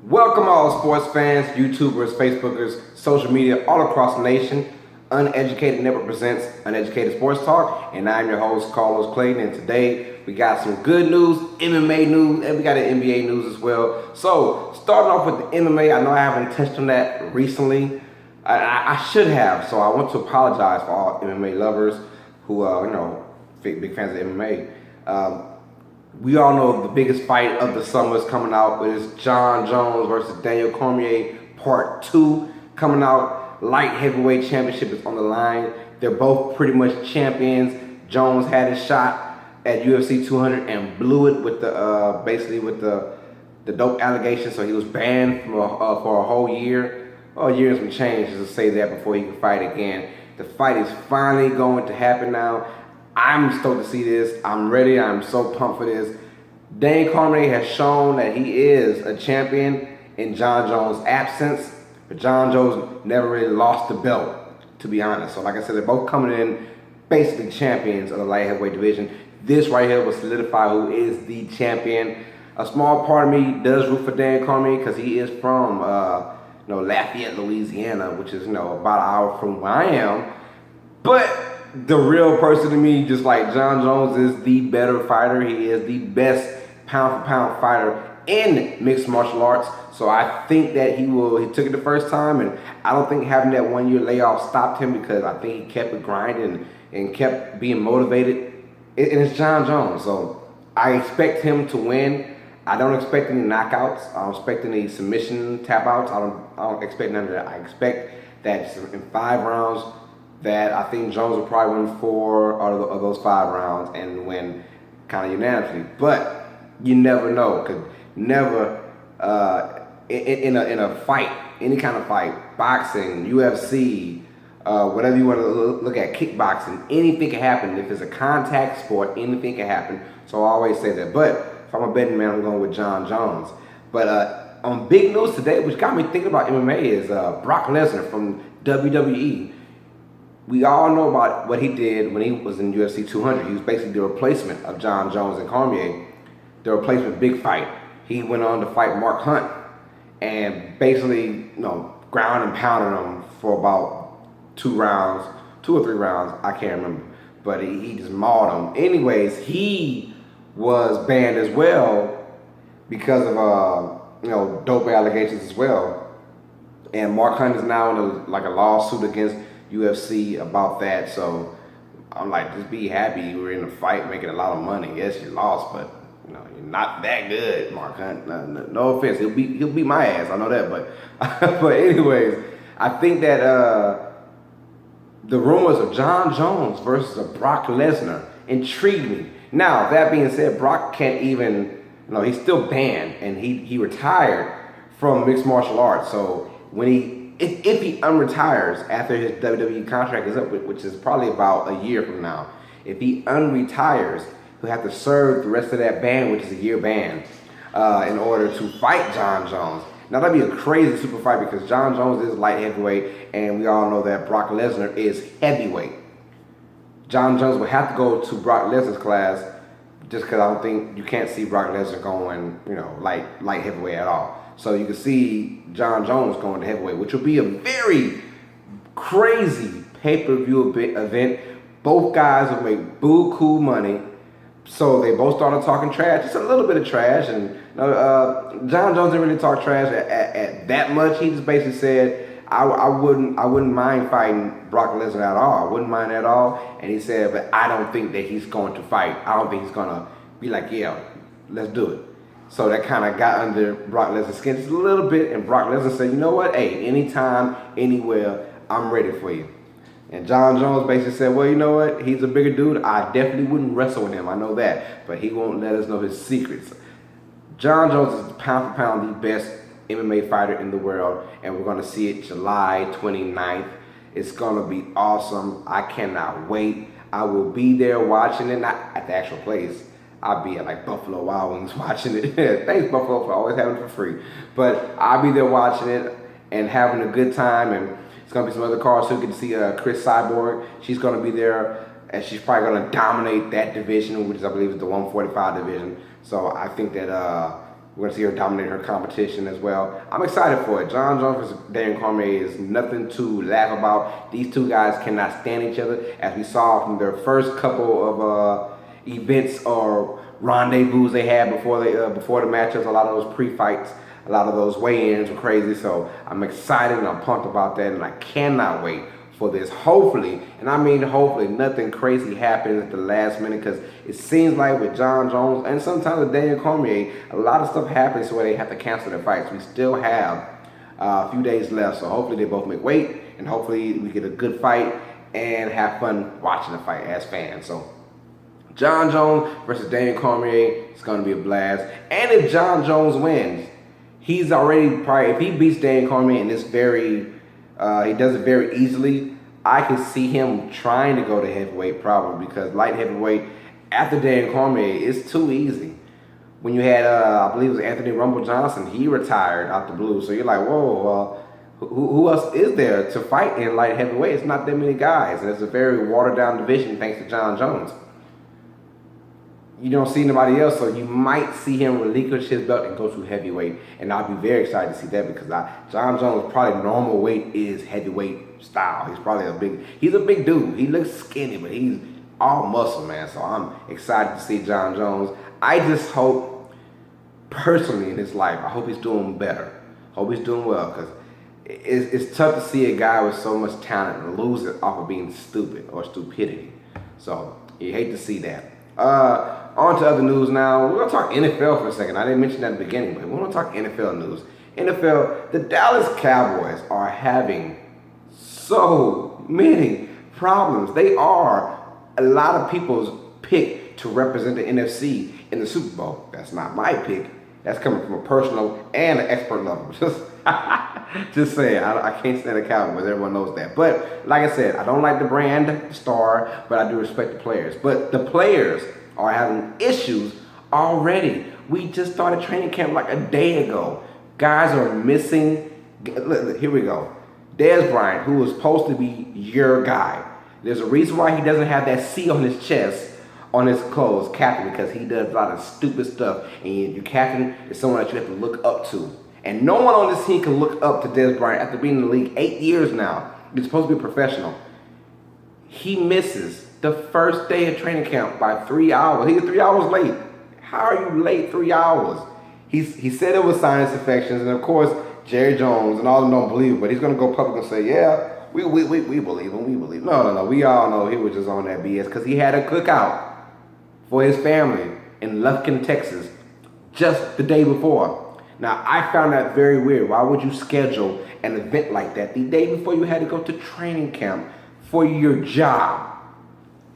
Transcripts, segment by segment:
Welcome all sports fans, YouTubers, Facebookers, social media all across the nation. Uneducated Network presents Uneducated Sports Talk, and I'm your host, Carlos Clayton, and today we got some good news, MMA news, and we got an NBA news as well. So, starting off with the MMA, I know I haven't touched on that recently. I should have, so I want to apologize for all MMA lovers who, big fans of MMA. We all know the biggest fight of the summer is coming out. It is Jon Jones versus Daniel Cormier, Part 2, coming out. Light heavyweight championship is on the line. They're both pretty much champions. Jones had his shot at UFC 200 and blew it with the basically with the dope allegations. So he was banned for a whole year. Oh, years and change to say that before he could fight again. The fight is finally going to happen now. I'm stoked to see this. I'm ready. I'm so pumped for this. Daniel Cormier has shown that he is a champion in Jon Jones' absence, but Jon Jones never really lost the belt, to be honest. So like I said, they're both coming in basically champions of the light heavyweight division. This right here will solidify who is the champion. A small part of me does root for Daniel Cormier because he is from Lafayette, Louisiana, which is about an hour from where I am. But the real person to me, just like Jon Jones, is the better fighter. He is the best pound-for-pound fighter in mixed martial arts. So I think that he took it the first time, and I don't think having that 1 year layoff stopped him because I think he kept it grinding and kept being motivated. And it's Jon Jones, so I expect him to win. I don't expect any knockouts. I don't expect any submission tap-outs. I don't expect none of that. I expect that in 5 rounds, that I think Jones will probably win 4 out of those 5 rounds and win kind of unanimously. But you never know, because never in a fight, any kind of fight, boxing, UFC, whatever you want to look at, kickboxing, anything can happen. If it's a contact sport, anything can happen. So I always say that. But if I'm a betting man, I'm going with Jon Jones. But on big news today, which got me thinking about MMA, is Brock Lesnar from WWE. We all know about what he did when he was in UFC 200. He was basically the replacement of Jon Jones and Cormier, the replacement big fight. He went on to fight Mark Hunt and basically, ground and pounded him for about 2 or 3 rounds. I can't remember, but he just mauled him. Anyways, he was banned as well because of dope allegations as well. And Mark Hunt is now in a lawsuit against UFC about that. So I'm like, just be happy you were in a fight making a lot of money. Yes, you lost, but you're not that good, Mark Hunt. No offense, he'll beat my ass. I know that, but anyways, I think that the rumors of Jon Jones versus a Brock Lesnar intrigued me. Now that being said, Brock can't even. He's still banned, and he retired from mixed martial arts. So when if he unretires after his WWE contract is up, which is probably about a year from now, if he unretires, he'll have to serve the rest of that ban, which is a year ban, in order to fight Jon Jones. Now that'd be a crazy super fight because Jon Jones is light heavyweight, and we all know that Brock Lesnar is heavyweight. Jon Jones would have to go to Brock Lesnar's class, just because I don't think you can't see Brock Lesnar going, light heavyweight at all. So you can see Jon Jones going to heavyweight, which will be a very crazy pay-per-view event. Both guys will make buku money. So they both started talking trash, just a little bit of trash. And Jon Jones didn't really talk trash at that much. He just basically said, I wouldn't mind fighting Brock Lesnar at all. I wouldn't mind at all. And he said, but I don't think that he's going to fight. I don't think he's going to be like, yeah, let's do it. So that kind of got under Brock Lesnar's skin just a little bit, and Brock Lesnar said, you know what, hey, anytime, anywhere, I'm ready for you. And Jon Jones basically said, well, you know what, he's a bigger dude. I definitely wouldn't wrestle with him, I know that, but he won't let us know his secrets. Jon Jones is pound for pound the best MMA fighter in the world, and we're going to see it July 29th. It's going to be awesome. I cannot wait. I will be there watching it, not at the actual place. I'll be at Buffalo Wild Wings watching it. Thanks, Buffalo, for always having it for free. But I'll be there watching it and having a good time. And it's going to be some other cards so you can see Chris Cyborg. She's going to be there, and she's probably going to dominate that division, which I believe is the 145 division. So I think that We're going to see her dominate her competition as well. I'm excited for it. Jon Jones versus Daniel Cormier is nothing to laugh about. These two guys cannot stand each other, as we saw from their first couple of events or rendezvous they had before the matches. A lot of those pre-fights, a lot of those weigh-ins were crazy. So I'm excited and I'm pumped about that, and I cannot wait for this. Hopefully, and I mean hopefully, nothing crazy happens at the last minute, because it seems like with Jon Jones and sometimes with Daniel Cormier, a lot of stuff happens where they have to cancel their fights. We still have a few days left, so hopefully they both make weight, and hopefully we get a good fight and have fun watching the fight as fans. So Jon Jones versus Daniel Cormier, it's going to be a blast. And if Jon Jones wins, he's already probably, if he beats Daniel Cormier in this he does it very easily, I can see him trying to go to heavyweight probably, because light heavyweight after Daniel Cormier is too easy. When you had, I believe it was Anthony Rumble Johnson, he retired out the blue. So you're like, whoa, who else is there to fight in light heavyweight? It's not that many guys, and it's a very watered down division thanks to Jon Jones. You don't see nobody else, so you might see him relinquish his belt and go to heavyweight, and I'll be very excited to see that, because Jon Jones probably normal weight is heavyweight style. He's a big dude. He looks skinny, but he's all muscle, man. So I'm excited to see Jon Jones. I just hope, personally in his life, I hope he's doing better. Hope he's doing well, because it's tough to see a guy with so much talent lose it off of being stupid or stupidity. So you hate to see that. On to other news now. We're going to talk NFL for a second. I didn't mention that at the beginning, but we're going to talk NFL news. NFL, the Dallas Cowboys are having so many problems. They are a lot of people's pick to represent the NFC in the Super Bowl. That's not my pick. That's coming from a personal and an expert level. Just saying, I can't stand the Cowboys. Everyone knows that. But like I said, I don't like the brand, the star, but I do respect the players. But the players are having issues already. We just started training camp like a day ago. Guys are missing. Look, here we go. Dez Bryant, who was supposed to be your guy. There's a reason why he doesn't have that C on his chest on his clothes, captain, because he does a lot of stupid stuff. And your captain is someone that you have to look up to. And no one on this team can look up to Dez Bryant after being in the league 8 years now. He's supposed to be a professional. He misses the first day of training camp by 3 hours. He's 3 hours late. How are you late 3 hours? He said it was sinus infections, and of course, Jerry Jones and all of them don't believe it, but he's going to go public and say, yeah, we believe him, we believe him. No, we all know he was just on that BS, because he had a cookout for his family in Lufkin, Texas, just the day before. Now, I found that very weird. Why would you schedule an event like that the day before you had to go to training camp for your job?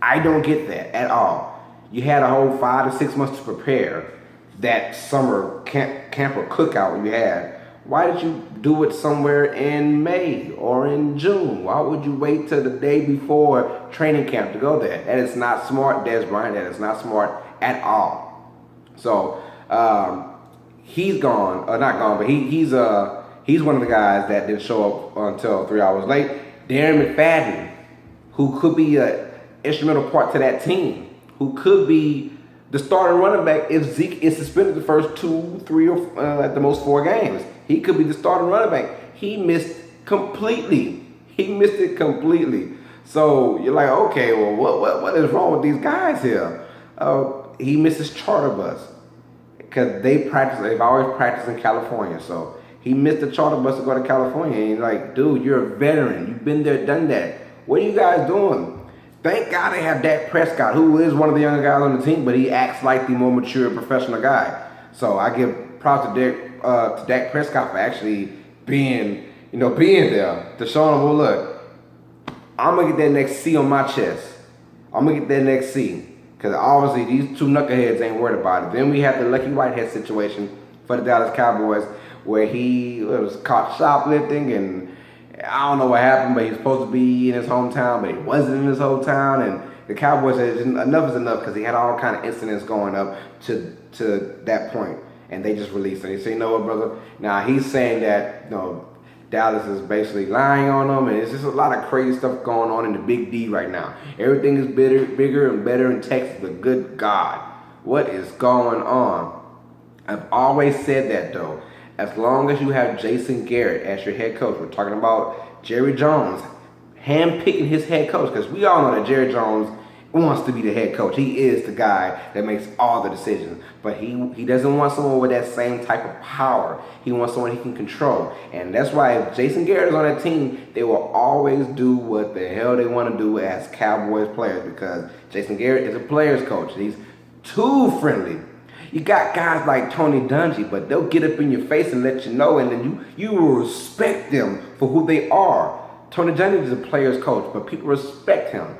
I don't get that at all. You had a whole 5 to 6 months to prepare that summer camp or cookout you had. Why did you do it somewhere in May or in June? Why would you wait till the day before training camp to go there? That is not smart, Dez Bryant. That is not smart at all. So, he's gone, not gone, but he's one of the guys that didn't show up until 3 hours late. Darren McFadden, who could be an instrumental part to that team, who could be the starting running back if Zeke is suspended the first 2, 3, or at the most 4 games. He could be the starting running back. He missed completely. He missed it completely. So you're like, okay, well, what is wrong with these guys here? He misses charter bus, because they've always practiced in California. So he missed the charter bus to go to California. And you're like, dude, you're a veteran. You've been there, done that. What are you guys doing? Thank God they have Dak Prescott, who is one of the younger guys on the team, but he acts like the more mature professional guy. So I give props to Dak Prescott for actually being there to show him, well, look, I'm gonna get that next C on my chest. I'm gonna get that next C. Because obviously these two knuckleheads ain't worried about it. Then we have the Lucky Whitehead situation for the Dallas Cowboys, where he was caught shoplifting, and I don't know what happened, but he was supposed to be in his hometown, but he wasn't in his hometown. And the Cowboys said enough is enough, because he had all kind of incidents going up to that point, and they just released him. He said, you know what, brother? Now he's saying that Dallas is basically lying on them, and it's just a lot of crazy stuff going on in the Big D right now. Everything is bigger and better in Texas, but good God, what is going on? I've always said that though. As long as you have Jason Garrett as your head coach, we're talking about Jerry Jones handpicking his head coach, because we all know that Jerry Jones wants to be the head coach. He is the guy that makes all the decisions. But he doesn't want someone with that same type of power. He wants someone he can control. And that's why if Jason Garrett is on that team, they will always do what the hell they want to do as Cowboys players, because Jason Garrett is a player's coach. He's too friendly. You got guys like Tony Dungy, but they'll get up in your face and let you know, and then you will respect them for who they are. Tony Dungy is a player's coach, but people respect him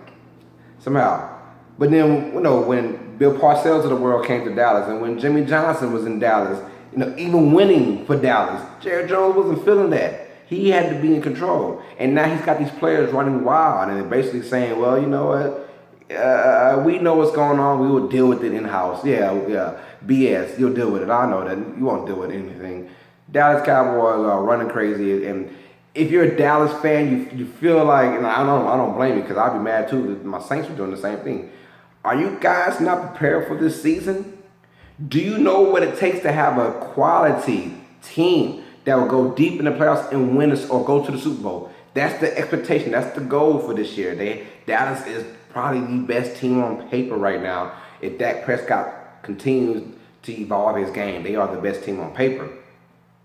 somehow. But then, when Bill Parcells of the world came to Dallas, and when Jimmy Johnson was in Dallas, even winning for Dallas, Jerry Jones wasn't feeling that. He had to be in control. And now he's got these players running wild, and they're basically saying, well, you know what? We know what's going on. We will deal with it in-house. Yeah, BS. You'll deal with it. I know that. You won't deal with anything. Dallas Cowboys are running crazy, and if you're a Dallas fan, you feel like, and I don't blame you, because I'd be mad too. My Saints were doing the same thing. Are you guys not prepared for this season? Do you know what it takes to have a quality team that will go deep in the playoffs and win us or go to the Super Bowl? That's the expectation. That's the goal for this year. Dallas is probably the best team on paper right now. If Dak Prescott continues to evolve his game, they are the best team on paper.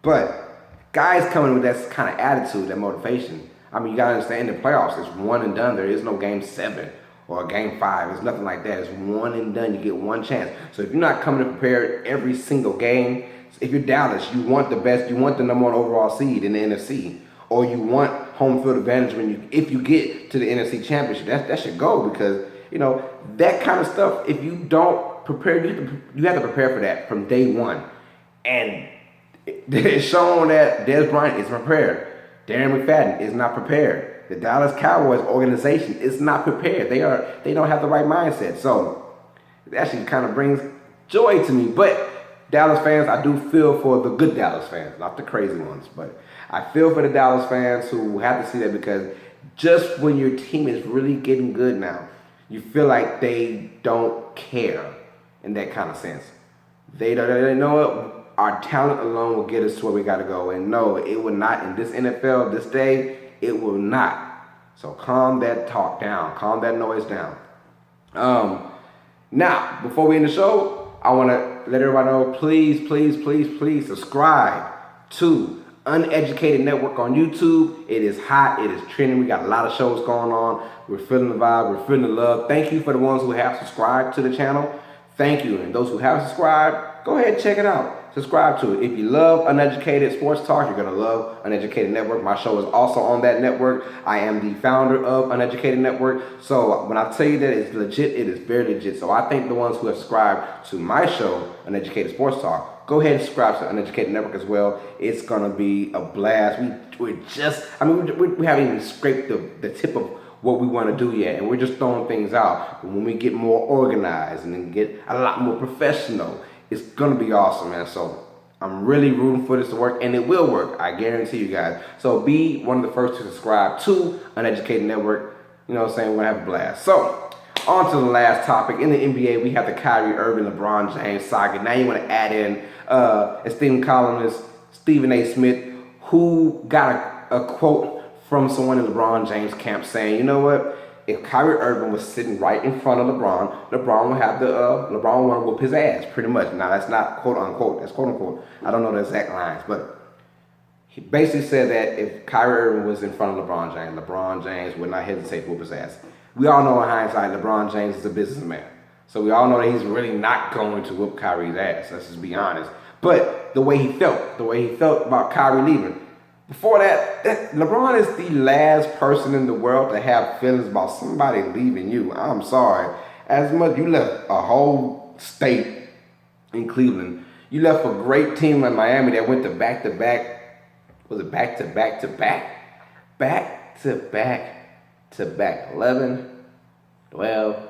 But guys coming with that kind of attitude, that motivation. I mean, you got to understand, in the playoffs, it's one and done. There is no game 7 or game 5. It's nothing like that. It's one and done. You get one chance. So if you're not coming in prepared every single game, if you're Dallas, you want the best, you want the number 1 overall seed in the NFC, or you want home field advantage if you get to the NFC Championship. That's your goal, because that kind of stuff. If you don't prepare, you have to prepare for that from day one. And it's shown that Dez Bryant is prepared. Darren McFadden is not prepared. The Dallas Cowboys organization is not prepared. They don't have the right mindset. So it actually kind of brings joy to me. But Dallas fans, I do feel for the good Dallas fans, not the crazy ones. But I feel for the Dallas fans who have to see that, because just when your team is really getting good now, you feel like they don't care in that kind of sense. They know it. Our talent alone will get us to where we got to go. And no, it will not. In this NFL, this day, it will not. So calm that talk down. Calm that noise down. Now, before we end the show, I want to let everybody know, please subscribe to Uneducated Network on YouTube. It is hot. It is trending. We got a lot of shows going on. We're feeling the vibe. We're feeling the love. Thank you for the ones who have subscribed to the channel. Thank you. And those who haven't subscribed, go ahead and check it out. Subscribe to it. If you love Uneducated Sports Talk, you're going to love Uneducated Network. My show is also on that network. I am the founder of Uneducated Network. So when I tell you that it's legit, it is very legit. So I thank the ones who have subscribed to my show, Uneducated Sports Talk. Go ahead and subscribe to Uneducated Network as well. It's going to be a blast. We haven't even scraped the tip of what we want to do yet, and we're just throwing things out. But when we get more organized and then get a lot more professional, it's going to be awesome, man. So I'm really rooting for this to work, and it will work. I guarantee you guys. So be one of the first to subscribe to Uneducated Network. You know what I'm saying? We're going to have a blast. So on to the last topic. In the NBA, we have the Kyrie Irving, LeBron James saga. Now you want to add in esteemed columnist Stephen A. Smith, who got a quote from someone in LeBron James' camp saying, you know what? If Kyrie Irving was sitting right in front of LeBron would have LeBron want to whoop his ass, pretty much. Now, that's not quote unquote, that's quote unquote. I don't know the exact lines, but he basically said that if Kyrie Irving was in front of LeBron James would not hesitate to whoop his ass. We all know in hindsight, LeBron James is a businessman. So we all know that he's really not going to whoop Kyrie's ass, let's just be honest. But the way he felt about Kyrie leaving, before that, LeBron is the last person in the world to have feelings about somebody leaving you. I'm sorry. As much you left a whole state in Cleveland. You left a great team in Miami that went to back-to-back. Was it back-to-back-to-back? Back-to-back-to-back. 11, 12,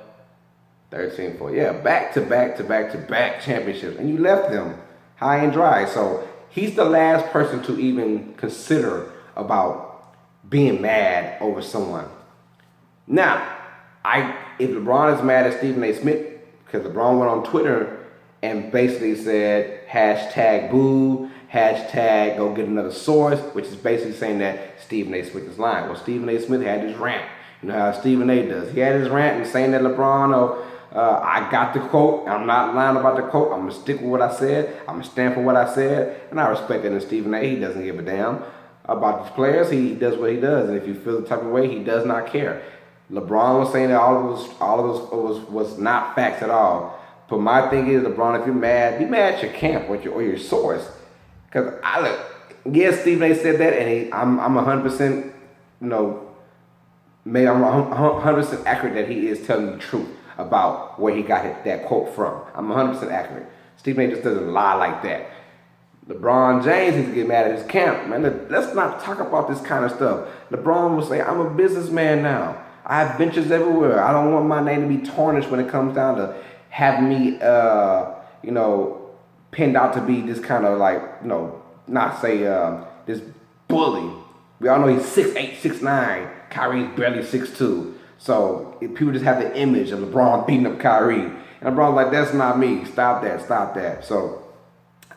13, 14. Yeah, back-to-back-to-back-to-back championships. And you left them high and dry. So he's the last person to even consider about being mad over someone. Now, if LeBron is mad at Stephen A. Smith, because LeBron went on Twitter and basically said, hashtag boo, hashtag go get another source, which is basically saying that Stephen A. Smith is lying. Well, Stephen A. Smith had his rant. You know how Stephen A. does. He had his rant and saying that LeBron, I got the quote. I'm not lying about the quote. I'm going to stick with what I said. I'm going to stand for what I said. And I respect that in Stephen A. He doesn't give a damn about his players. He does what he does. And if you feel the type of way, he does not care. LeBron was saying that all of it was not facts at all. But my thing is, LeBron, if you're mad, be mad at your camp or your source. Because yes, Stephen A. said that, and I'm 100%, maybe I'm 100% accurate that he is telling the truth about where he got that quote from. I'm 100% accurate. Stephen A. just doesn't lie like that. LeBron James needs to get mad at his camp, man. Let's not talk about this kind of stuff. LeBron will say, I'm a businessman now. I have ventures everywhere. I don't want my name to be tarnished when it comes down to having me, pinned out to be this kind of this bully. We all know he's 6'8", 6'9". Kyrie's barely 6'2". So people just have the image of LeBron beating up Kyrie. And LeBron's like, that's not me. Stop that. So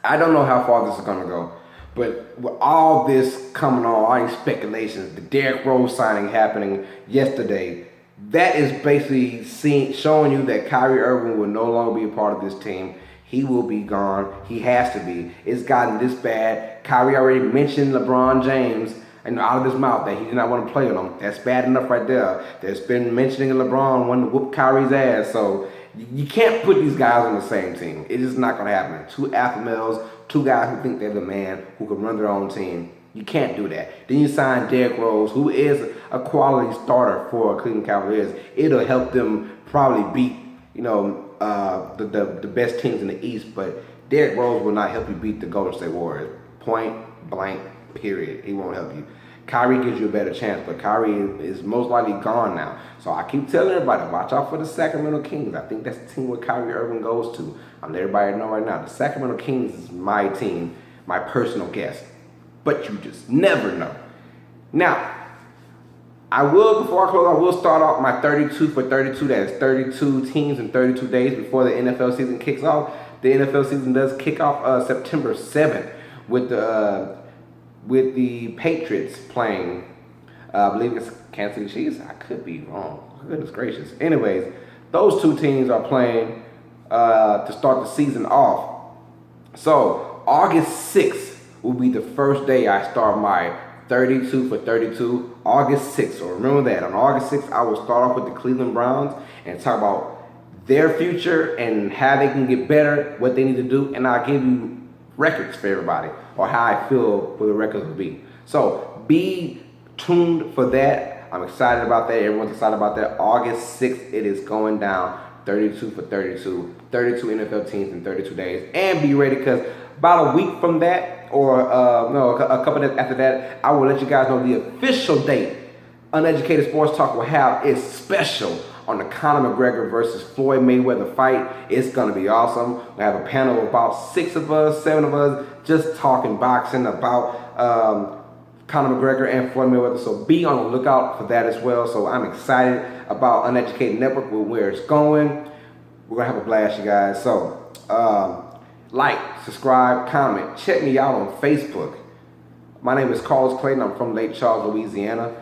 I don't know how far this is going to go. But with all this coming on, all these speculations, the Derrick Rose signing happening yesterday, that is basically showing you that Kyrie Irving will no longer be a part of this team. He will be gone. He has to be. It's gotten this bad. Kyrie already mentioned LeBron James and out of his mouth that he did not want to play with him. That's bad enough right there. There's been mentioning LeBron wanting to whoop Kyrie's ass. So you can't put these guys on the same team. It is not going to happen. Two alpha males, two guys who think they're the man, who can run their own team. You can't do that. Then you sign Derrick Rose, who is a quality starter for Cleveland Cavaliers. It'll help them probably beat, the best teams in the East. But Derrick Rose will not help you beat the Golden State Warriors. Point blank, period. He won't help you. Kyrie gives you a better chance, but Kyrie is most likely gone now. So I keep telling everybody, watch out for the Sacramento Kings. I think that's the team where Kyrie Irving goes to. I'm letting everybody know right now. The Sacramento Kings is my team, my personal guess. But you just never know. Now, before I close, I will start off my 32 for 32. That is 32 teams in 32 days before the NFL season kicks off. The NFL season does kick off September 7th with the Patriots playing, I believe it's Kansas City Chiefs. I could be wrong. Goodness gracious. Anyways, those two teams are playing to start the season off. So August 6th will be the first day I start my 32 for 32. August 6th. So remember that. On August 6th, I will start off with the Cleveland Browns and talk about their future and how they can get better, what they need to do, and I'll give you records for everybody, or how I feel where the records will be. So be tuned for that. I'm excited about that. Everyone's excited about that. August 6th, it is going down. 32 for 32. 32 NFL teams in 32 days. And be ready, because about a week from that, or a couple days after that, I will let you guys know the official date Uneducated Sports Talk will have is special on the Conor McGregor versus Floyd Mayweather fight. It's going to be awesome. We have a panel of about 7 of us, just talking boxing about Conor McGregor and Floyd Mayweather. So be on the lookout for that as well. So I'm excited about Uneducated Network, with where it's going. We're going to have a blast, you guys. So like, subscribe, comment. Check me out on Facebook. My name is Carlos Clayton. I'm from Lake Charles, Louisiana.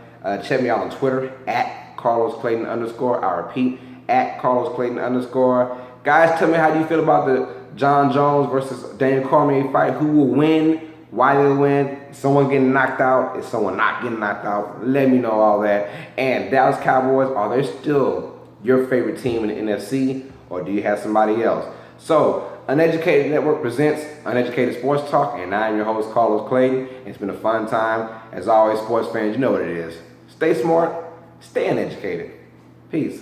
Check me out on Twitter, @CarlosClayton_. I repeat, @CarlosClayton_. Guys, tell me how you feel about the Jon Jones versus Daniel Cormier fight. Who will win? Why they will win? Is someone getting knocked out? Is someone not getting knocked out? Let me know all that. And Dallas Cowboys, are they still your favorite team in the NFC, or do you have somebody else? So, Uneducated Network presents Uneducated Sports Talk, and I'm your host, Carlos Clayton. It's been a fun time. As always, sports fans, you know what it is. Stay smart, stay uneducated. Peace.